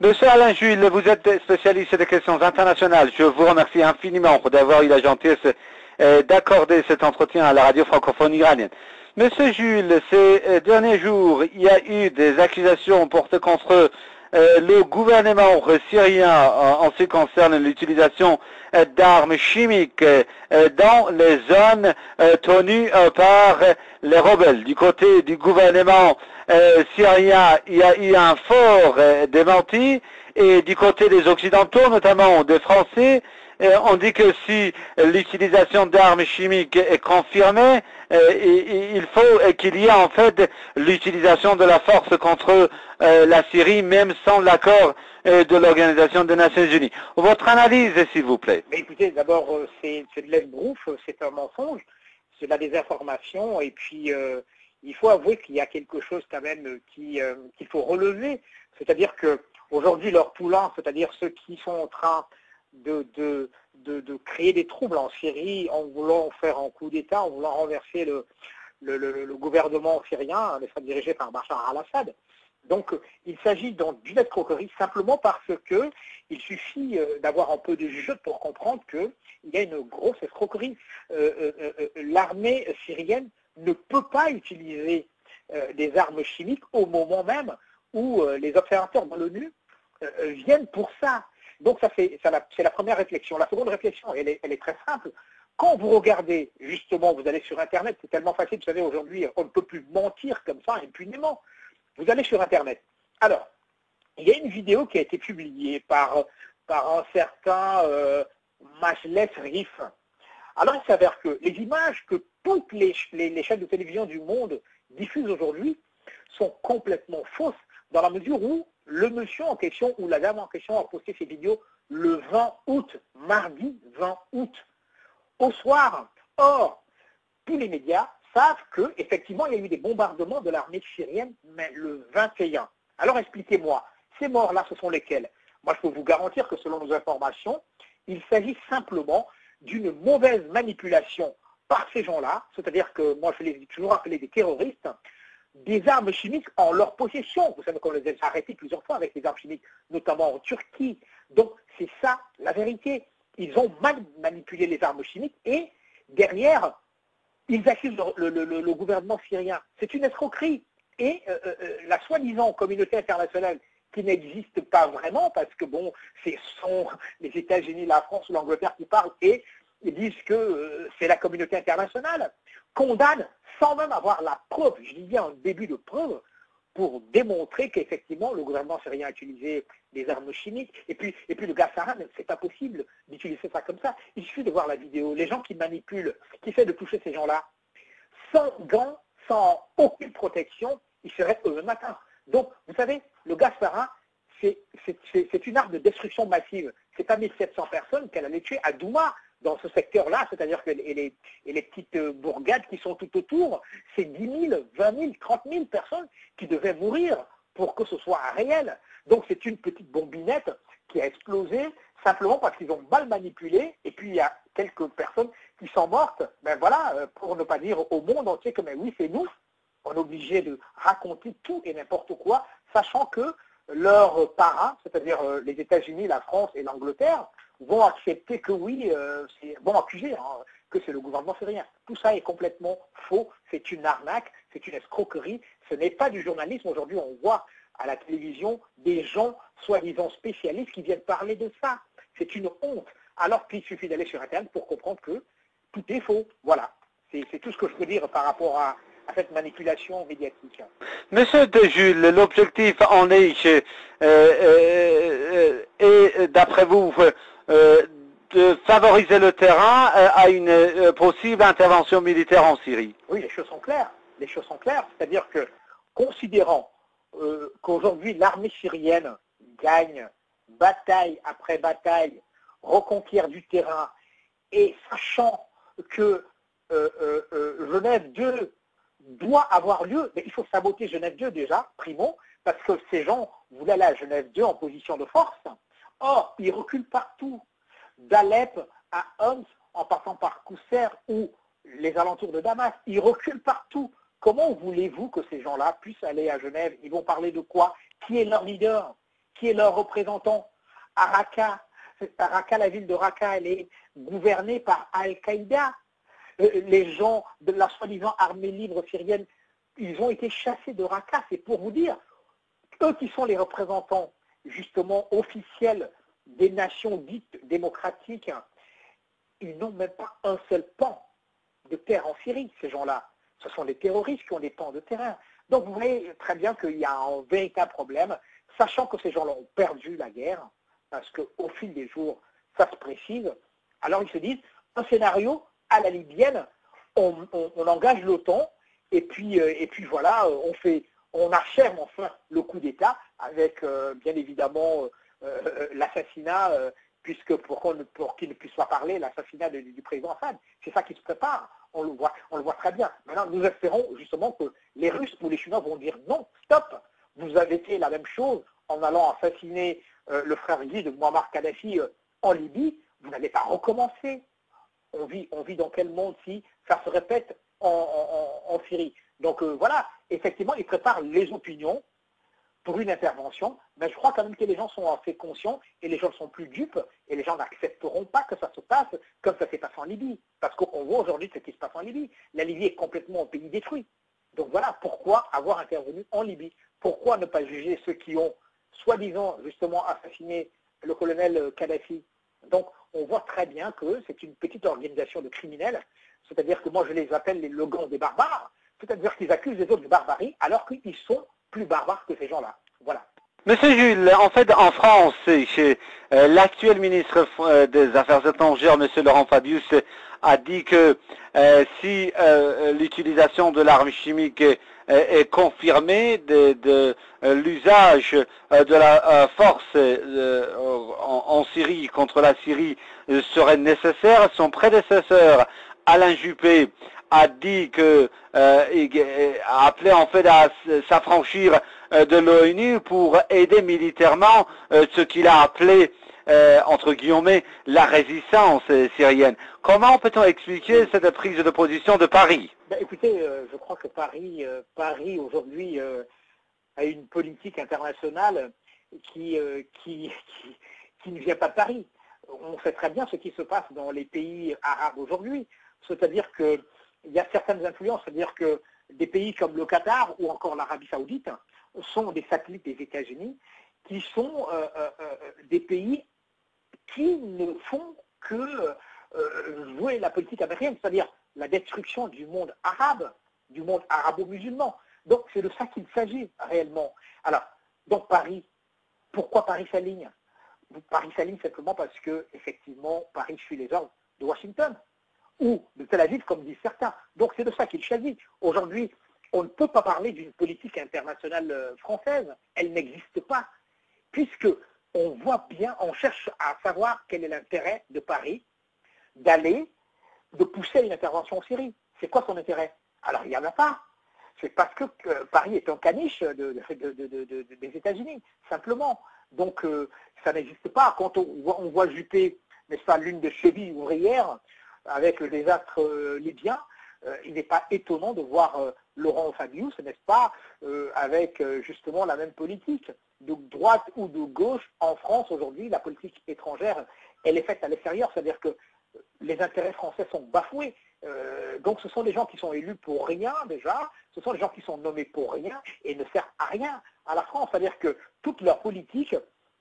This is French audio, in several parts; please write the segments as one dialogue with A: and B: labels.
A: Monsieur Alain Jules, vous êtes spécialiste des questions internationales. Je vous remercie infiniment d'avoir eu la gentillesse d'accorder cet entretien à la radio francophone iranienne. Monsieur Jules, ces derniers jours, il y a eu des accusations portées contre le gouvernement syrien en ce qui concerne l'utilisation d'armes chimiques dans les zones tenues par les rebelles. Du côté du gouvernement syrien, il y a eu un fort démenti, et du côté des Occidentaux, notamment des Français, on dit que si l'utilisation d'armes chimiques est confirmée, il faut qu'il y ait en fait l'utilisation de la force contre la Syrie, même sans l'accord de l'Organisation des Nations Unies. Votre analyse, s'il vous plaît.
B: Mais écoutez, d'abord, c'est de l'esbrouf, c'est un mensonge, c'est de la désinformation, et puis il faut avouer qu'il y a quelque chose quand même qu'il faut relever, c'est-à-dire que aujourd'hui leurs poulains, c'est-à-dire ceux qui sont en train de créer des troubles en Syrie en voulant faire un coup d'État, en voulant renverser le gouvernement syrien, dirigé par Bachar al-Assad. Donc il s'agit d'une escroquerie simplement parce que il suffit d'avoir un peu de jeu pour comprendre qu'il y a une grosse escroquerie. L'armée syrienne ne peut pas utiliser des armes chimiques au moment même où les observateurs de l'ONU viennent pour ça. Donc ça c'est la première réflexion. La seconde réflexion, elle est très simple. Quand vous regardez, justement, vous allez sur Internet, c'est tellement facile, vous savez, aujourd'hui, on ne peut plus mentir comme ça impunément. Vous allez sur Internet. Alors, il y a une vidéo qui a été publiée par un certain Majles Rif. Alors, il s'avère que les images que toutes les chaînes de télévision du monde diffusent aujourd'hui sont complètement fausses, dans la mesure où le monsieur en question ou la dame en question a posté ces vidéos le 20 août, mardi 20 août, au soir. Or, tous les médias savent qu'effectivement, il y a eu des bombardements de l'armée syrienne, mais le 21. Alors expliquez-moi, ces morts-là, ce sont lesquels? Moi, je peux vous garantir que selon nos informations, il s'agit simplement d'une mauvaise manipulation par ces gens-là, c'est-à-dire que moi, je les ai toujours appelés des terroristes, des armes chimiques en leur possession. Vous savez qu'on les a arrêtés plusieurs fois avec les armes chimiques, notamment en Turquie. Donc, c'est ça la vérité. Ils ont mal manipulé les armes chimiques et derrière, ils accusent le gouvernement syrien. C'est une escroquerie. Et la soi-disant communauté internationale qui n'existe pas vraiment, parce que bon, ce sont les États-Unis, la France ou l'Angleterre qui parlent et ils disent que c'est la communauté internationale, condamne sans même avoir la preuve, je dis bien un début de preuve, pour démontrer qu'effectivement le gouvernement syrien a utilisé des armes chimiques. Et puis le gars Sarah, c'est pas possible d'utiliser ça comme ça. Il suffit de voir la vidéo. Les gens qui manipulent, qui essaient de toucher ces gens-là, sans gants, sans aucune protection, ils seraient eux le matin. Donc, vous savez, le gaz sarin, c'est une arme de destruction massive. C'est pas 1700 personnes qu'elle allait tuer à Douma, dans ce secteur-là, c'est-à-dire que les petites bourgades qui sont tout autour, c'est 10 000, 20 000, 30 000 personnes qui devaient mourir pour que ce soit réel. Donc c'est une petite bombinette qui a explosé simplement parce qu'ils ont mal manipulé, et puis il y a quelques personnes qui sont mortes, ben voilà, pour ne pas dire au monde entier que mais oui, c'est nous, on est obligé de raconter tout et n'importe quoi, sachant que leurs parrains, c'est-à-dire les États-Unis, la France et l'Angleterre, vont accepter que oui, vont accuser que c'est le gouvernement syrien. Tout ça est complètement faux, c'est une arnaque, c'est une escroquerie, ce n'est pas du journalisme. Aujourd'hui, on voit à la télévision des gens soi-disant spécialistes qui viennent parler de ça. C'est une honte, alors qu'il suffit d'aller sur Internet pour comprendre que tout est faux. Voilà, c'est tout ce que je peux dire par rapport à cette manipulation médiatique.
A: Monsieur De Jules, l'objectif en est, d'après vous, de favoriser le terrain à une possible intervention militaire en Syrie.
B: Oui, les choses sont claires. Les choses sont claires, c'est-à-dire que, considérant qu'aujourd'hui l'armée syrienne gagne bataille après bataille, reconquiert du terrain, et sachant que Genève 2 doit avoir lieu, mais il faut saboter Genève 2 déjà, primo, parce que ces gens voulaient aller à Genève 2 en position de force. Or, ils reculent partout, d'Alep à Homs, en passant par Qousseir ou les alentours de Damas. Ils reculent partout. Comment voulez-vous que ces gens-là puissent aller à Genève? Ils vont parler de quoi? Qui est leur leader? qui est leur représentant à Raqqa. À Raqqa, la ville de Raqqa, elle est gouvernée par Al-Qaïda. Les gens de la soi-disant armée libre syrienne, ils ont été chassés de Raqqa. C'est pour vous dire, eux qui sont les représentants justement officiels des nations dites démocratiques, ils n'ont même pas un seul pan de terre en Syrie, ces gens-là. Ce sont les terroristes qui ont des pans de terrain. Donc vous voyez très bien qu'il y a un véritable problème, sachant que ces gens-là ont perdu la guerre, parce qu'au fil des jours, ça se précise. Alors ils se disent, un scénario à la libyenne, on engage l'OTAN, et puis voilà, on achève enfin le coup d'État avec bien évidemment l'assassinat, puisque pour qu'il ne puisse pas parler, l'assassinat du président Assad. C'est ça qui se prépare, on le voit très bien. Maintenant, nous espérons justement que les Russes ou les Chinois vont dire non, stop, vous avez fait la même chose en allant assassiner le frère Guy de Muammar Kadhafi en Libye, vous n'allez pas recommencer. On vit dans quel monde si ça se répète en Syrie. Donc voilà, effectivement, ils préparent les opinions pour une intervention, mais je crois quand même que les gens sont assez conscients et les gens ne sont plus dupes et les gens n'accepteront pas que ça se passe comme ça s'est passé en Libye. Parce qu'on voit aujourd'hui ce qui se passe en Libye. La Libye est complètement un pays détruit. Donc voilà, pourquoi avoir intervenu en Libye? Pourquoi ne pas juger ceux qui ont, soi-disant, justement, assassiné le colonel Kadhafi? Donc on voit très bien que c'est une petite organisation de criminels, c'est-à-dire que moi je les appelle les Logans des barbares, c'est-à-dire qu'ils accusent les autres de barbarie alors qu'ils sont plus barbares que ces gens-là. Voilà.
A: Monsieur Jules, en fait, en France, chez l'actuel ministre des Affaires étrangères, Monsieur Laurent Fabius, a dit que si l'utilisation de l'arme chimique est confirmée, de l'usage de la force en Syrie contre la Syrie serait nécessaire, son prédécesseur, Alain Juppé, a dit que a appelé en fait à s'affranchir de l'ONU pour aider militairement ce qu'il a appelé entre guillemets la résistance syrienne. Comment peut-on expliquer cette prise de position de Paris?
B: Écoutez, je crois que Paris aujourd'hui a une politique internationale qui ne vient pas de Paris. On sait très bien ce qui se passe dans les pays arabes aujourd'hui. C'est-à-dire qu'il y a certaines influences, c'est-à-dire que des pays comme le Qatar ou encore l'Arabie Saoudite sont des satellites des États-Unis qui sont des pays qui ne font que jouer la politique américaine, c'est-à-dire la destruction du monde arabe, du monde arabo-musulman. Donc c'est de ça qu'il s'agit réellement. Alors, donc Paris, pourquoi Paris s'aligne? Paris s'aligne simplement parce que, effectivement, Paris suit les ordres de Washington ou de Tel Aviv, comme disent certains. Donc c'est de ça qu'il s'agit. Aujourd'hui, on ne peut pas parler d'une politique internationale française. Elle n'existe pas, puisque on voit bien, on cherche à savoir quel est l'intérêt de Paris de pousser une intervention en Syrie. C'est quoi son intérêt? Alors il n'y en a pas. C'est parce que Paris est un caniche des États-Unis, simplement. Donc ça n'existe pas. Quand on voit Juppé, n'est-ce pas, l'une des chevilles ouvrières, avec le désastre libyen, il n'est pas étonnant de voir Laurent Fabius, n'est-ce pas, avec justement la même politique. De droite ou de gauche, en France aujourd'hui, la politique étrangère, elle est faite à l'extérieur, c'est-à-dire que les intérêts français sont bafoués. Donc ce sont des gens qui sont élus pour rien déjà, ce sont des gens qui sont nommés pour rien et ne servent à rien à la France. C'est-à-dire que toute leur politique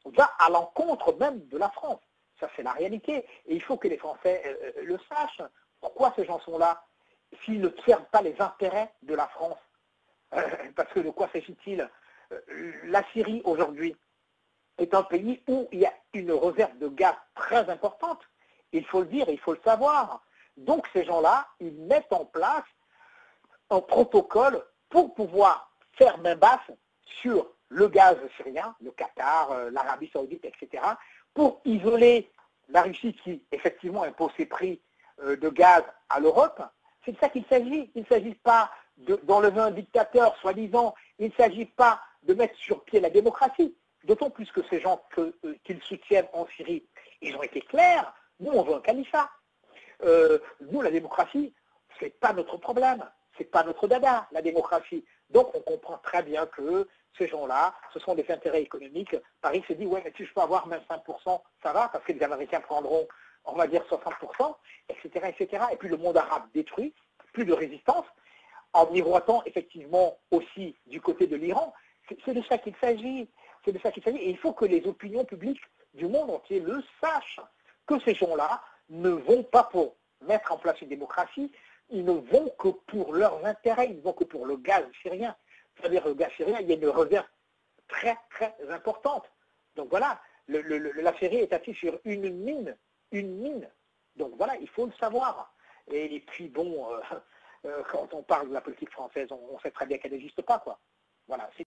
B: va à l'encontre même de la France. Ça, c'est la réalité. Et il faut que les Français le sachent. Pourquoi ces gens sont là s'ils ne servent pas les intérêts de la France? Parce que de quoi s'agit-il? La Syrie, aujourd'hui, est un pays où il y a une réserve de gaz très importante. Il faut le dire, il faut le savoir. Donc, ces gens-là, ils mettent en place un protocole pour pouvoir faire main basse sur le gaz syrien, le Qatar, l'Arabie Saoudite, etc., pour isoler la Russie qui, effectivement, impose ses prix de gaz à l'Europe. C'est de ça qu'il s'agit. Il ne s'agit pas d'enlever un dictateur, soi-disant. Il ne s'agit pas de mettre sur pied la démocratie. D'autant plus que ces gens qu'ils soutiennent en Syrie, ils ont été clairs. Nous, on veut un califat. Nous, la démocratie, ce n'est pas notre problème. Ce n'est pas notre dada, la démocratie. Donc on comprend très bien que ces gens-là, ce sont des intérêts économiques. Paris se dit, ouais, mais si je peux avoir même 5%, ça va, parce que les Américains prendront, on va dire, 60%, etc., etc. Et puis le monde arabe détruit, plus de résistance, en miroitant effectivement aussi du côté de l'Iran. C'est de ça qu'il s'agit. C'est de ça qu'il s'agit. Et il faut que les opinions publiques du monde entier le sachent, que ces gens-là ne vont pas pour mettre en place une démocratie, ils ne vont que pour leurs intérêts, ils ne vont que pour le gaz syrien. C'est-à-dire le gaz syrien, il y a une réserve très, très importante. Donc voilà, la Syrie est assise sur une mine, une mine. Donc voilà, il faut le savoir. Et puis bon, quand on parle de la politique française, on sait très bien qu'elle n'existe pas, quoi. Voilà.